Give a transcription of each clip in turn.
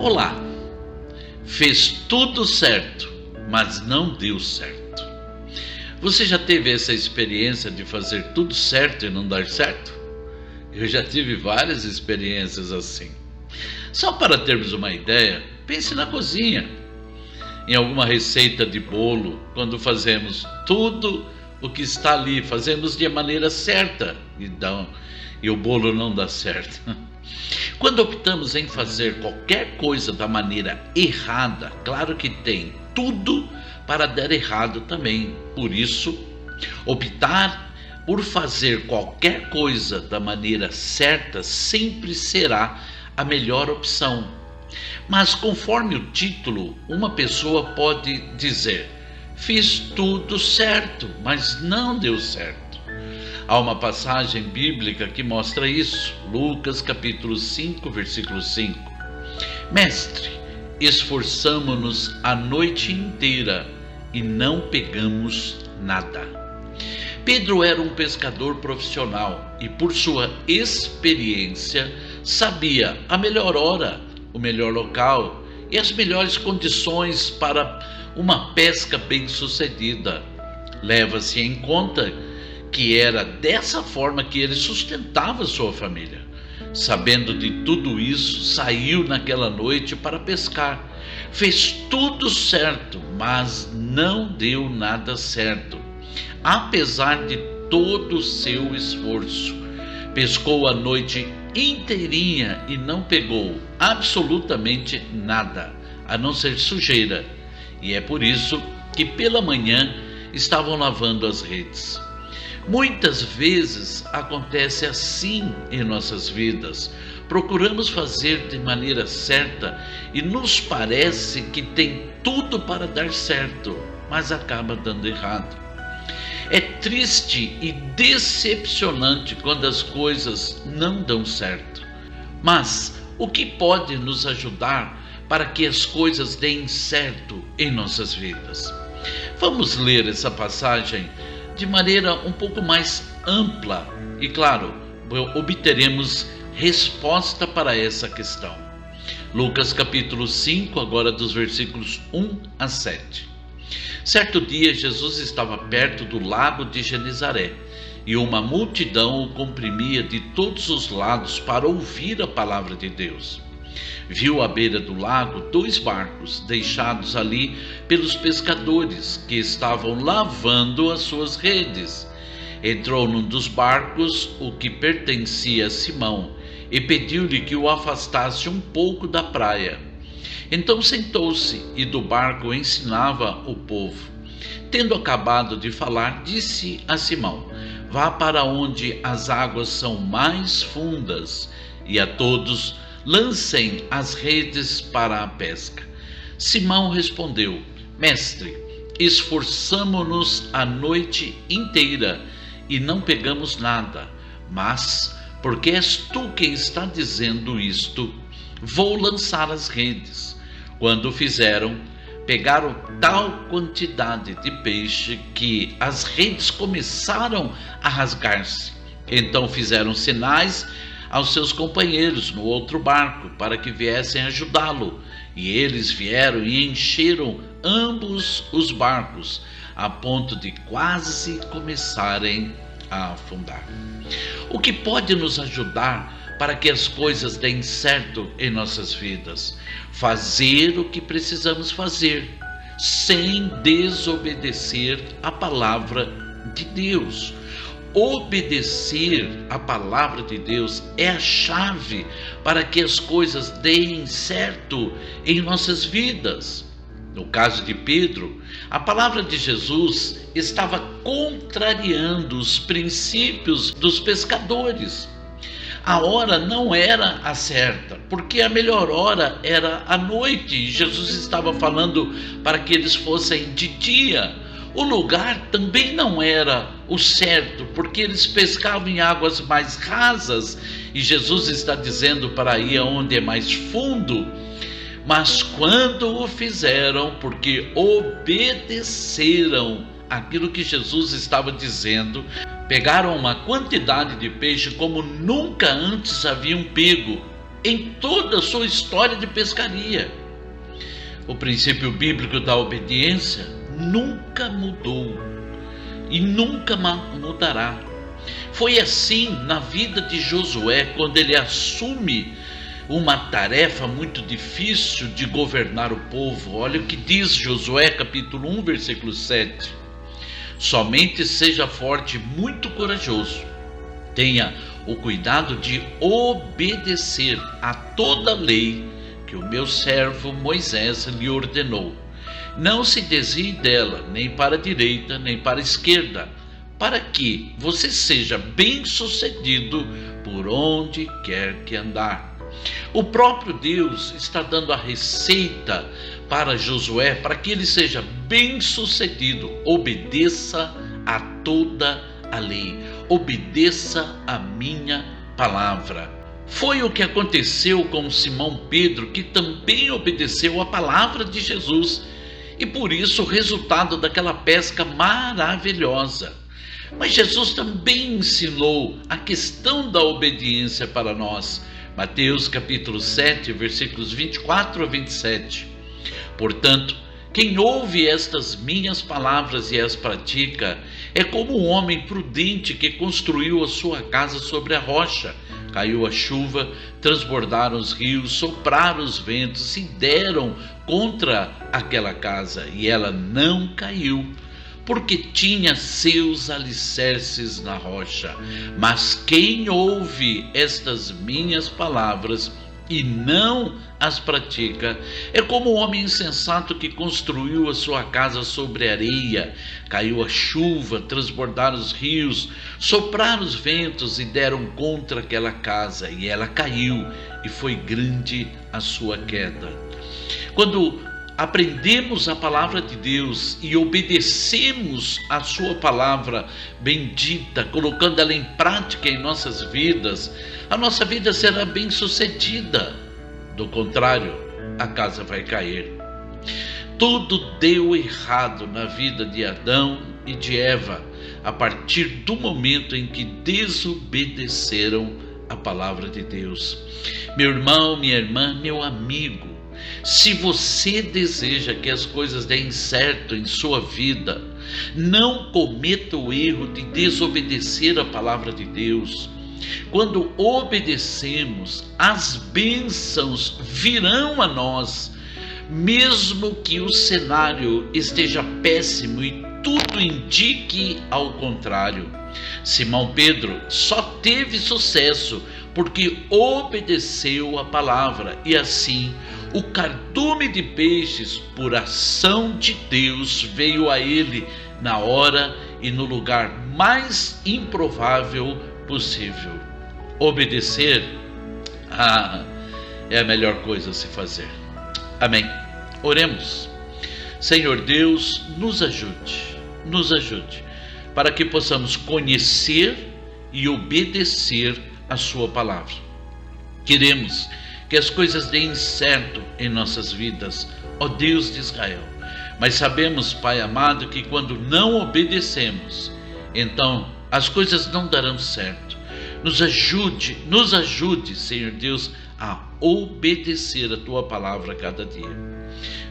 Olá, fez tudo certo, mas não deu certo. Você já teve essa experiência de fazer tudo certo e não dar certo? Eu já tive várias experiências assim. Só para termos uma ideia, pense na cozinha. Em alguma receita de bolo, quando fazemos tudo o que está ali, fazemos de maneira certa e o bolo não dá certo. Quando optamos em fazer qualquer coisa da maneira errada, claro que tem tudo para dar errado também. Por isso, optar por fazer qualquer coisa da maneira certa sempre será a melhor opção. Mas conforme o título, uma pessoa pode dizer: fiz tudo certo, mas não deu certo. Há uma passagem bíblica que mostra isso, Lucas capítulo 5, versículo 5. Mestre, esforçamo-nos a noite inteira e não pegamos nada. Pedro era um pescador profissional e, por sua experiência, sabia a melhor hora, o melhor local e as melhores condições para uma pesca bem-sucedida. Leva-se em conta que era dessa forma que ele sustentava sua família. Sabendo de tudo isso, saiu naquela noite para pescar. Fez tudo certo, mas não deu nada certo. Apesar de todo o seu esforço, pescou a noite inteirinha e não pegou absolutamente nada, a não ser sujeira. E é por isso que pela manhã estavam lavando as redes. Muitas vezes acontece assim em nossas vidas. Procuramos fazer de maneira certa e nos parece que tem tudo para dar certo, mas acaba dando errado. É triste e decepcionante quando as coisas não dão certo. Mas o que pode nos ajudar para que as coisas deem certo em nossas vidas? Vamos ler essa passagem de maneira um pouco mais ampla e, claro, obteremos resposta para essa questão. Lucas capítulo 5, agora dos versículos 1 a 7. Certo dia, Jesus estava perto do lago de Genezaré e uma multidão o comprimia de todos os lados para ouvir a palavra de Deus. Viu à beira do lago 2 barcos deixados ali pelos pescadores que estavam lavando as suas redes. Entrou num dos barcos, o que pertencia a Simão, e pediu-lhe que o afastasse um pouco da praia. Então sentou-se e do barco ensinava o povo. Tendo acabado de falar, disse a Simão: vá para onde as águas são mais fundas, e a todos lancem as redes para a pesca. Simão respondeu: Mestre, esforçamo-nos a noite inteira e não pegamos nada, mas, porque és tu quem está dizendo isto, vou lançar as redes. Quando o fizeram, pegaram tal quantidade de peixe que as redes começaram a rasgar-se. Então fizeram sinais aos seus companheiros no outro barco para que viessem ajudá-lo. E eles vieram e encheram ambos os barcos, a ponto de quase começarem a afundar. O que pode nos ajudar para que as coisas deem certo em nossas vidas? Fazer o que precisamos fazer, sem desobedecer a palavra de Deus. Obedecer a palavra de Deus é a chave para que as coisas deem certo em nossas vidas. No caso de Pedro, a palavra de Jesus estava contrariando os princípios dos pescadores. A hora não era a certa, porque a melhor hora era a noite, e Jesus estava falando para que eles fossem de dia. O lugar também não era o certo, porque eles pescavam em águas mais rasas, e Jesus está dizendo para ir aonde é mais fundo. Mas quando o fizeram, porque obedeceram aquilo que Jesus estava dizendo, pegaram uma quantidade de peixe como nunca antes haviam pego, em toda a sua história de pescaria. O princípio bíblico da obediência nunca mudou e nunca mudará. Foi assim na vida de Josué, quando ele assume uma tarefa muito difícil de governar o povo. Olha o que diz Josué capítulo 1, versículo 7. Somente seja forte e muito corajoso. Tenha o cuidado de obedecer a toda a lei que o meu servo Moisés lhe ordenou. Não se desvie dela, nem para a direita, nem para a esquerda, para que você seja bem-sucedido por onde quer que andar. O próprio Deus está dando a receita para Josué, para que ele seja bem-sucedido. Obedeça a toda a lei, obedeça a minha palavra. Foi o que aconteceu com Simão Pedro, que também obedeceu a palavra de Jesus, e por isso o resultado daquela pesca maravilhosa. Mas Jesus também ensinou a questão da obediência para nós. Mateus capítulo 7, versículos 24 a 27. Portanto, quem ouve estas minhas palavras e as pratica, é como um homem prudente que construiu a sua casa sobre a rocha. Caiu a chuva, transbordaram os rios, sopraram os ventos e deram contra aquela casa, e ela não caiu, porque tinha seus alicerces na rocha. Mas quem ouve estas minhas palavras e não as pratica, é como o homem insensato que construiu a sua casa sobre areia. Caiu a chuva, transbordaram os rios, sopraram os ventos e deram contra aquela casa, e ela caiu, e foi grande a sua queda. Quando aprendemos a palavra de Deus e obedecemos a sua palavra bendita, colocando ela em prática em nossas vidas, a nossa vida será bem sucedida. Do contrário, a casa vai cair. Tudo deu errado na vida de Adão e de Eva a partir do momento em que desobedeceram a palavra de Deus. Meu irmão, minha irmã, meu amigo, se você deseja que as coisas deem certo em sua vida, não cometa o erro de desobedecer a palavra de Deus. Quando obedecemos, as bênçãos virão a nós, mesmo que o cenário esteja péssimo e tudo indique ao contrário. Simão Pedro só teve sucesso porque obedeceu a palavra, e assim o cardume de peixes, por ação de Deus, veio a ele na hora e no lugar mais improvável possível. Obedecer é a melhor coisa a se fazer. Amém. Oremos. Senhor Deus, nos ajude para que possamos conhecer e obedecer a sua palavra. Queremos que as coisas deem certo em nossas vidas, ó Deus de Israel. Mas sabemos, Pai amado, que quando não obedecemos, então as coisas não darão certo. Nos ajude, Senhor Deus, a obedecer a tua palavra a cada dia.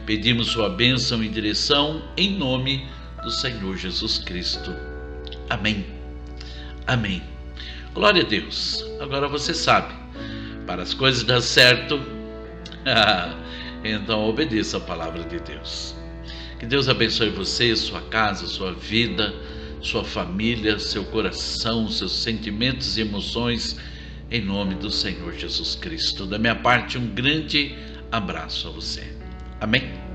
Pedimos sua bênção e direção em nome do Senhor Jesus Cristo. Amém. Amém. Glória a Deus. Agora você sabe, para as coisas dar certo, então obedeça a palavra de Deus. Que Deus abençoe você, sua casa, sua vida, sua família, seu coração, seus sentimentos e emoções, em nome do Senhor Jesus Cristo. Da minha parte, um grande abraço a você. Amém?